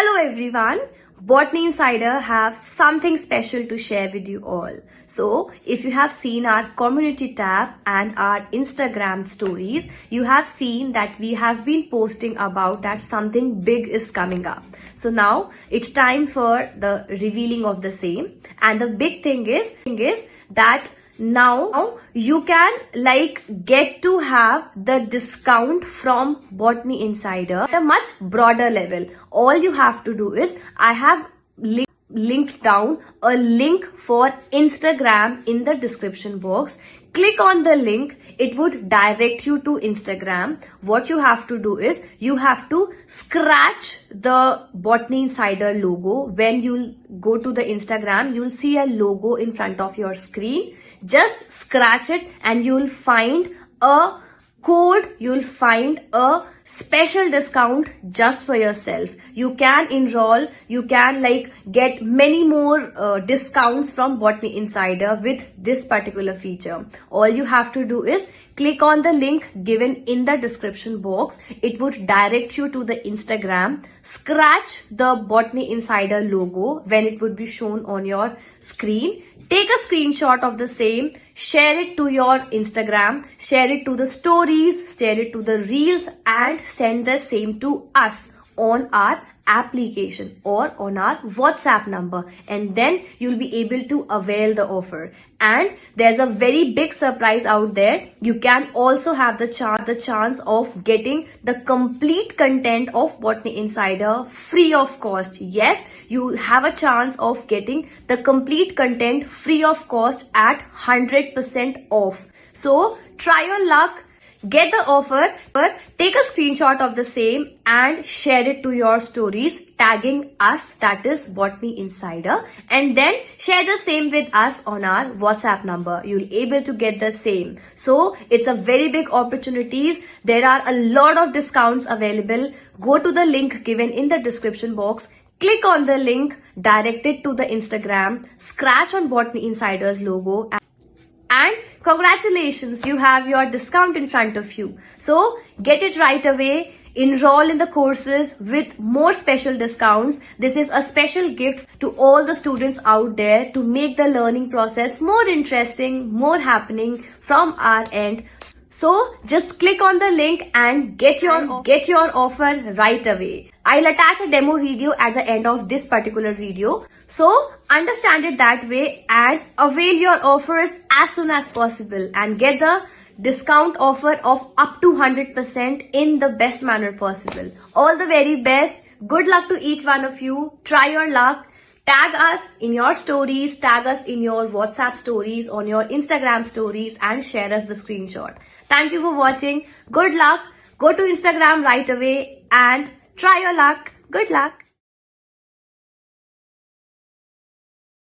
Hello everyone, Botany Insider have something special to share with you all. So if you have seen our community tab and our Instagram stories, you have seen that we have been posting about that something big is coming up. So now it's time for the revealing of the same, and the big thing is that now you can get to have the discount from Botany Insider at a much broader level. All you have to do is I have linked down a link for Instagram in the description box. Click on the link, it would direct you to Instagram. What you have to do is you have to scratch the Botany Insider logo. When you'll go to the Instagram, you'll see a logo in front of your screen. Just scratch it and you'll find a code, you'll find a special discount just for yourself. You can enroll, you can get many more discounts from Botany Insider with this particular feature. All you have to do is click on the link given in the description box. It would direct you to the Instagram. Scratch the Botany Insider logo when it would be shown on your screen. Take a screenshot of the same, share it to your Instagram, share it to the stories, share it to the reels, and send the same to us on our application or on our WhatsApp number, and then you'll be able to avail the offer. And there's a very big surprise out there. You can also have the chance of getting the complete content of Botany Insider free of cost. Yes, you have a chance of getting the complete content free of cost at 100% off. So try your luck. Get the offer, take a screenshot of the same and share it to your stories, tagging us, that is Botany Insider, and then share the same with us on our WhatsApp number. You'll able to get the same. So it's a very big opportunities. There are a lot of discounts available. Go to the link given in the description box. Click on the link, direct it to the Instagram, scratch on Botany Insider's logo, and congratulations, you have your discount in front of you. So get it right away. Enroll in the courses with more special discounts. This is a special gift to all the students out there to make the learning process more interesting, more happening from our end. So just click on the link and get your offer right away. I'll attach a demo video at the end of this particular video. So understand it that way and avail your offers as soon as possible and get the discount offer of up to 100% in the best manner possible. All the very best. Good luck to each one of you. Try your luck. Tag us in your stories, tag us in your WhatsApp stories, on your Instagram stories, and share us the screenshot. Thank you for watching. Good luck. Go to Instagram right away and try your luck. Good luck.